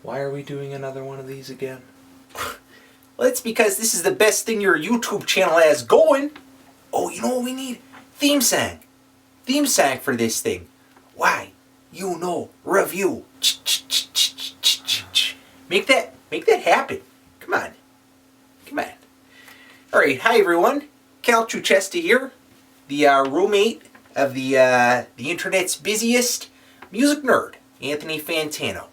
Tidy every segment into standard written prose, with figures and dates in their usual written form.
Why are we doing another one of these again? Well, it's because this is the best thing your YouTube channel has going. Oh, you know what we need? Theme song. Theme song for this thing. Why? You know, review. Make that happen. Come on. Come on. Alright, hi everyone. Cal Truchesta here. The roommate of the internet's busiest music nerd, Anthony Fantano.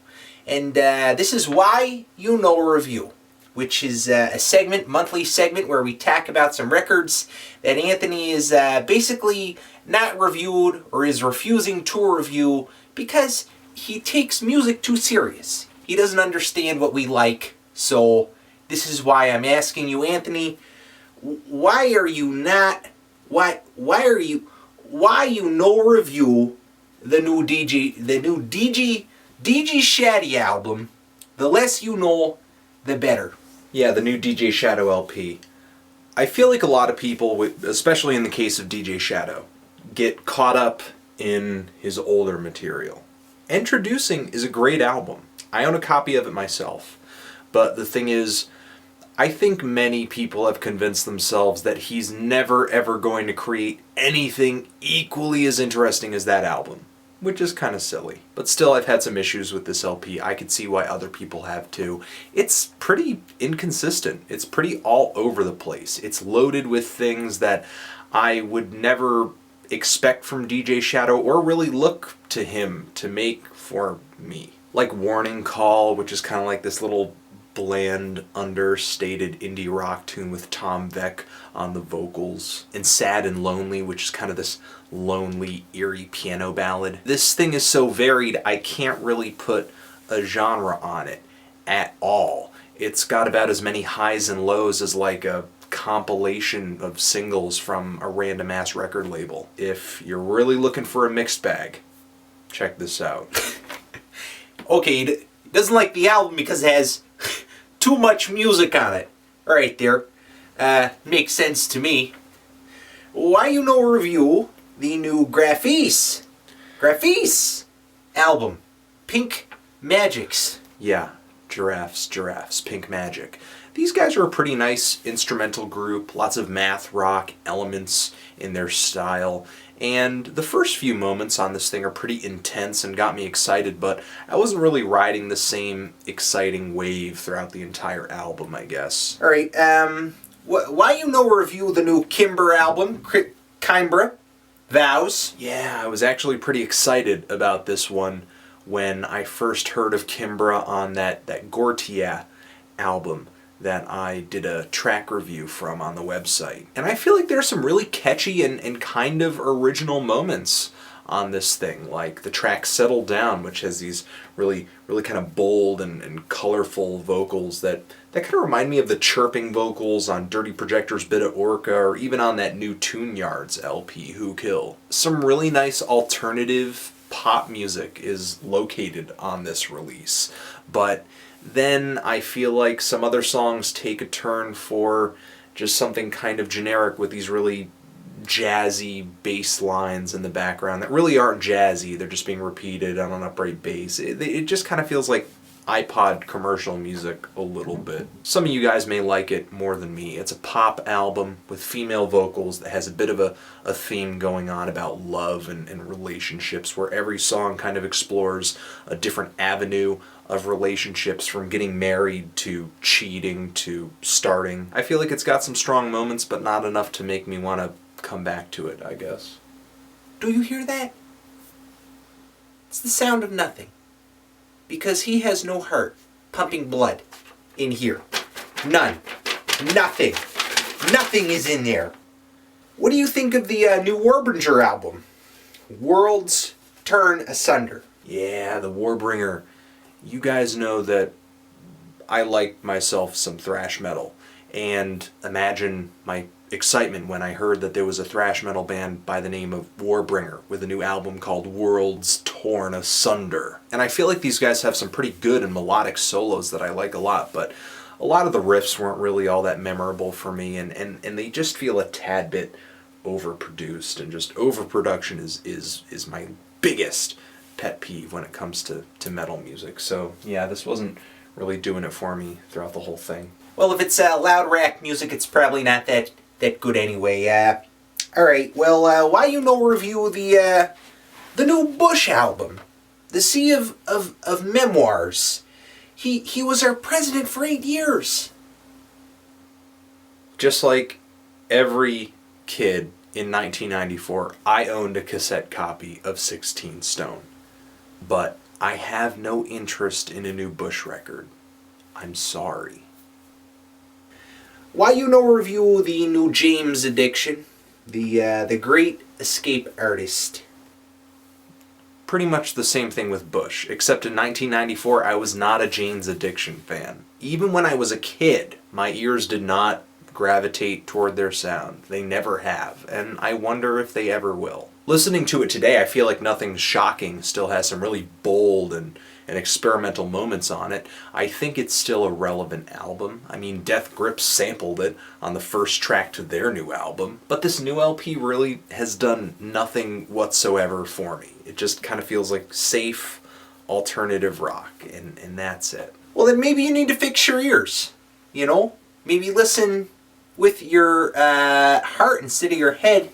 And this is Why You Know Review, which is a segment, monthly segment, where we talk about some records that Anthony is basically not reviewed or is refusing to review because he takes music too serious. He doesn't understand what we like, so this is why I'm asking you, Anthony, why you no review the new DJ Shaddy album? The less you know, the better. Yeah, the new DJ Shadow LP. I feel like a lot of people, especially in the case of DJ Shadow, get caught up in his older material. Introducing is a great album. I own a copy of it myself. But the thing is, I think many people have convinced themselves that he's never ever going to create anything equally as interesting as that album, which is kind of silly. But still, I've had some issues with this LP. I could see why other people have too. It's pretty inconsistent. It's pretty all over the place. It's loaded with things that I would never expect from DJ Shadow or really look to him to make for me. Like Warning Call, which is kind of like this little bland, understated indie rock tune with Tom Veck on the vocals, and Sad and Lonely, which is kind of this lonely, eerie piano ballad. This thing is so varied, I can't really put a genre on it at all. It's got about as many highs and lows as like a compilation of singles from a random ass record label. If you're really looking for a mixed bag, check this out. Okay, he doesn't like the album because it has too much music on it. Alright there. Makes sense to me. Why you know review the new Graphise album. Pink Magicks. Yeah, Giraffes, Pink Magick. These guys are a pretty nice instrumental group, lots of math rock elements in their style, and the first few moments on this thing are pretty intense and got me excited, but I wasn't really riding the same exciting wave throughout the entire album, I guess. Alright, why you know review the new Kimbra album, Kimbra Vows? Yeah, I was actually pretty excited about this one when I first heard of Kimbra on that Gortia album that I did a track review from on the website. And I feel like there's some really catchy and kind of original moments on this thing, like the track Settle Down, which has these really kind of bold and colorful vocals that kind of remind me of the chirping vocals on Dirty Projector's Bit of Orca, or even on that new Tune Yards LP, Who Kill. Some really nice alternative pop music is located on this release, but then I feel like some other songs take a turn for just something kind of generic with these really jazzy bass lines in the background that really aren't jazzy. They're just being repeated on an upright bass. It just kind of feels like iPod commercial music a little bit. Some of you guys may like it more than me. It's a pop album with female vocals that has a bit of a theme going on about love and relationships, where every song kind of explores a different avenue of relationships, from getting married to cheating to starting. I feel like it's got some strong moments, but not enough to make me want to come back to it, I guess. Do you hear that? It's the sound of nothing. Because he has no heart pumping blood in here. None. Nothing. Nothing is in there. What do you think of the new Warbringer album? Worlds Turn Asunder. Yeah, the Warbringer. You guys know that I like myself some thrash metal, and imagine my excitement when I heard that there was a thrash metal band by the name of Warbringer with a new album called Worlds Torn Asunder. And I feel like these guys have some pretty good and melodic solos that I like a lot, but a lot of the riffs weren't really all that memorable for me, and they just feel a tad bit overproduced, and just overproduction is my biggest pet peeve when it comes to metal music. So yeah, this wasn't really doing it for me throughout the whole thing. Well, if it's loud rack music, it's probably not that good anyway. Alright, well, why you no review the new Bush album? The Sea of Memoirs. He was our president for 8 years. Just like every kid in 1994, I owned a cassette copy of 16 Stone. But I have no interest in a new Bush record. I'm sorry. Why you no review the new James Addiction? The Great Escape Artist. Pretty much the same thing with Bush, except in 1994 I was not a Jane's Addiction fan. Even when I was a kid, my ears did not gravitate toward their sound. They never have, and I wonder if they ever will. Listening to it today, I feel like Nothing's Shocking still has some really bold and experimental moments on it. I think it's still a relevant album. I mean, Death Grips sampled it on the first track to their new album, but this new LP really has done nothing whatsoever for me. It just kind of feels like safe, alternative rock, and that's it. Well, then maybe you need to fix your ears. You know? Maybe listen with your heart instead of your head.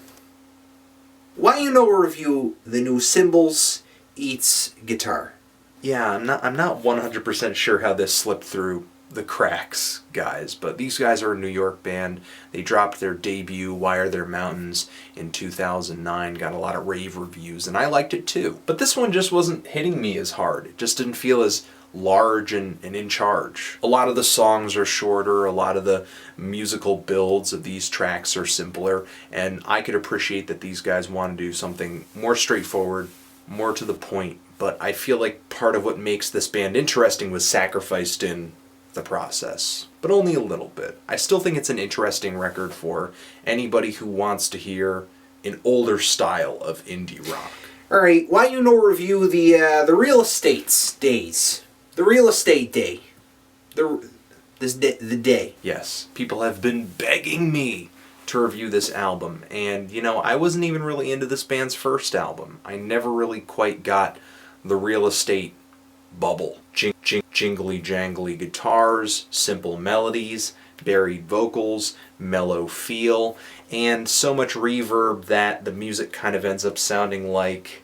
Why you no review the new Cymbals Eats Guitar? Yeah, I'm not 100% sure how this slipped through the cracks, guys, but these guys are a New York band. They dropped their debut, Why Are There Mountains, in 2009, got a lot of rave reviews, and I liked it too. But this one just wasn't hitting me as hard. It just didn't feel as large and in charge. A lot of the songs are shorter, a lot of the musical builds of these tracks are simpler, and I could appreciate that these guys want to do something more straightforward, more to the point, but I feel like part of what makes this band interesting was sacrificed in the process, but only a little bit. I still think it's an interesting record for anybody who wants to hear an older style of indie rock. Alright, why you no review the Real Estate's Days? The Real Estate Day. The day. Yes, people have been begging me to review this album, and you know, I wasn't even really into this band's first album. I never really quite got the Real Estate bubble. Jingly jangly guitars, simple melodies, buried vocals, mellow feel, and so much reverb that the music kind of ends up sounding like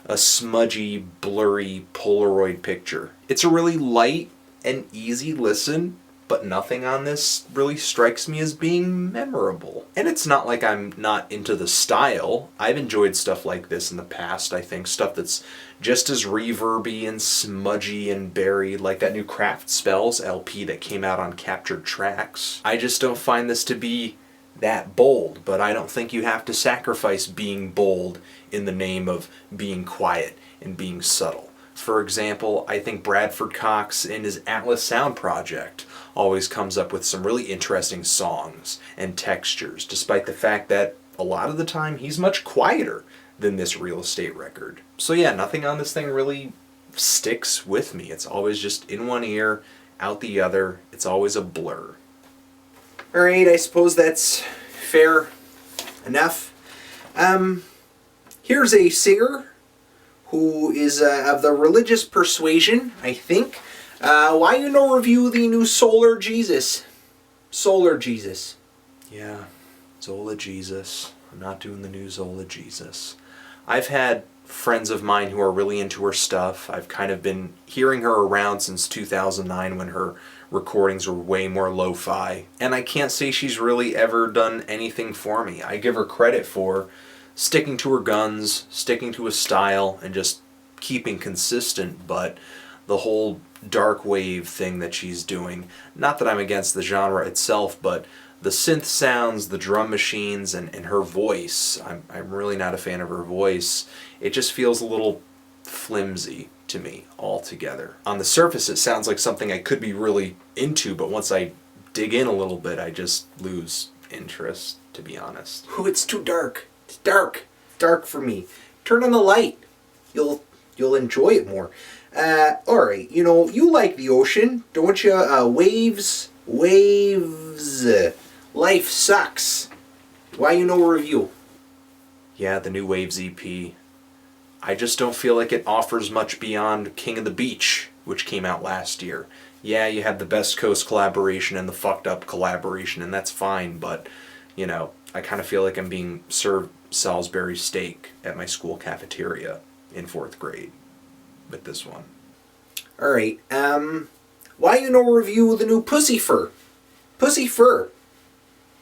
a smudgy, blurry Polaroid picture. It's a really light and easy listen, but nothing on this really strikes me as being memorable. And it's not like I'm not into the style. I've enjoyed stuff like this in the past, I think. Stuff that's just as reverby and smudgy and buried, like that new Craft Spells LP that came out on Captured Tracks. I just don't find this to be that bold, but I don't think you have to sacrifice being bold in the name of being quiet and being subtle. For example, I think Bradford Cox in his Atlas Sound project always comes up with some really interesting songs and textures, despite the fact that a lot of the time he's much quieter than this Real Estate record. So yeah, nothing on this thing really sticks with me. It's always just in one ear, out the other. It's always a blur. Alright, I suppose that's fair enough. Here's a singer who is of the religious persuasion, I think. Why you no review the new Solar Jesus? Solar Jesus. Yeah, Zola Jesus. I'm not doing the new Zola Jesus. I've had friends of mine who are really into her stuff. I've kind of been hearing her around since 2009 when her recordings were way more lo-fi. And I can't say she's really ever done anything for me. I give her credit for sticking to her guns, sticking to a style, and just keeping consistent, but the whole dark wave thing that she's doing, not that I'm against the genre itself, but the synth sounds, the drum machines, and her voice, I'm really not a fan of her voice. It just feels a little flimsy to me altogether. On the surface it sounds like something I could be really into, but once I dig in a little bit I just lose interest, to be honest. Ooh, it's too dark. It's dark. Dark for me. Turn on the light. You'll enjoy it more. Alright, you know, you like the ocean, don't you? Wavves Life Sux. Why you no review? Yeah, the new Wavves EP. I just don't feel like it offers much beyond King of the Beach, which came out last year. Yeah, you had the Best Coast collaboration and the Fucked Up collaboration, and that's fine, but, you know, I kind of feel like I'm being served Salisbury steak at my school cafeteria in 4th grade with this one. Alright, why you no review the new Puscifer? Puscifer.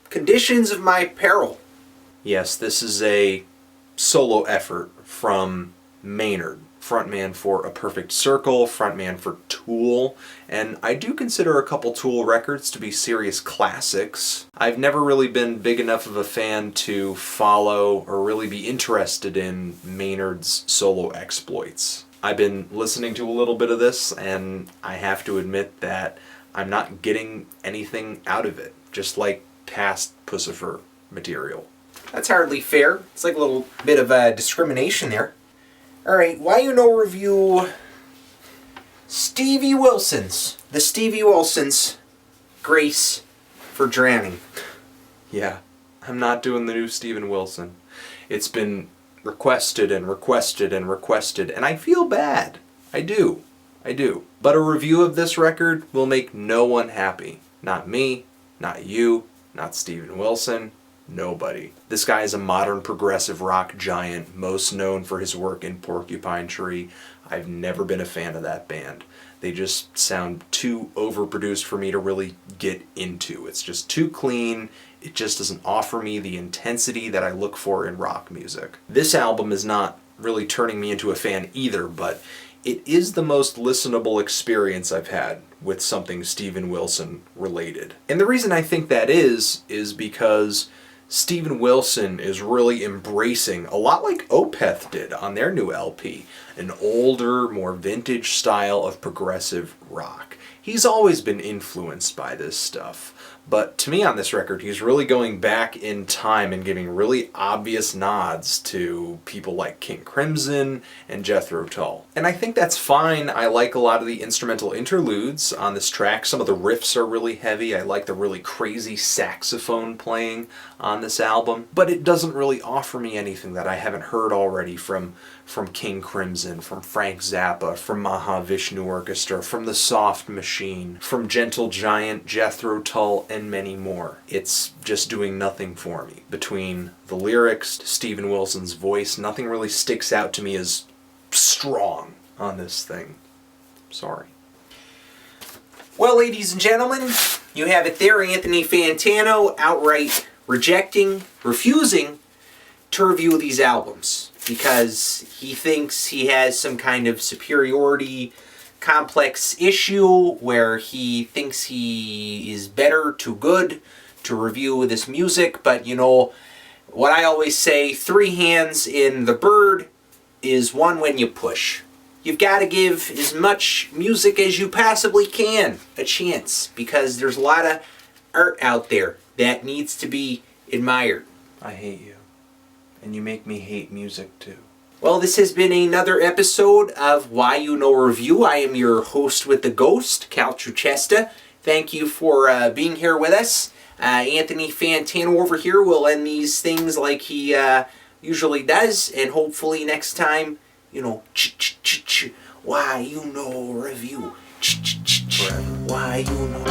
Conditions of My Peril. Yes, this is a solo effort from Maynard, frontman for A Perfect Circle, frontman for Tool, and I do consider a couple Tool records to be serious classics. I've never really been big enough of a fan to follow or really be interested in Maynard's solo exploits. I've been listening to a little bit of this, and I have to admit that I'm not getting anything out of it, just like past Puscifer material. That's hardly fair. It's like a little bit of discrimination there. Alright, why you no review Stevie Wilson's? The Stevie Wilson's Grace for Drowning. Yeah, I'm not doing the new Steven Wilson. It's been requested and requested and requested, and I feel bad. I do. But a review of this record will make no one happy. Not me, not you, not Steven Wilson, nobody. This guy is a modern progressive rock giant, most known for his work in Porcupine Tree. I've never been a fan of that band. They just sound too overproduced for me to really get into. It's just too clean. It just doesn't offer me the intensity that I look for in rock music. This album is not really turning me into a fan either, but it is the most listenable experience I've had with something Steven Wilson related. And the reason I think that is because Steven Wilson is really embracing, a lot like Opeth did on their new LP, an older, more vintage style of progressive rock. He's always been influenced by this stuff, but to me on this record he's really going back in time and giving really obvious nods to people like King Crimson and Jethro Tull. And I think that's fine. I like a lot of the instrumental interludes on this track. Some of the riffs are really heavy. I like the really crazy saxophone playing on this album, but it doesn't really offer me anything that I haven't heard already from King Crimson, from Frank Zappa, from Mahavishnu Orchestra, from The Soft Machine, from Gentle Giant, Jethro Tull, and many more. It's just doing nothing for me. Between the lyrics, Steven Wilson's voice, nothing really sticks out to me as strong on this thing. Sorry. Well, ladies and gentlemen, you have it there. Anthony Fantano outright refusing to review these albums because he thinks he has some kind of superiority complex issue where he thinks he is better, too good to review this music. But you know what I always say, 3 hands in the bird is 1 when you push. You've got to give as much music as you possibly can a chance, because there's a lot of art out there that needs to be admired. I hate you. And you make me hate music too. Well, this has been another episode of Why You Know Review. I am your host with the ghost, Cal Truchesta. Thank you for being here with us. Anthony Fantano over here will end these things like he usually does, and hopefully next time, you know, Why You Know Review. Why You Know.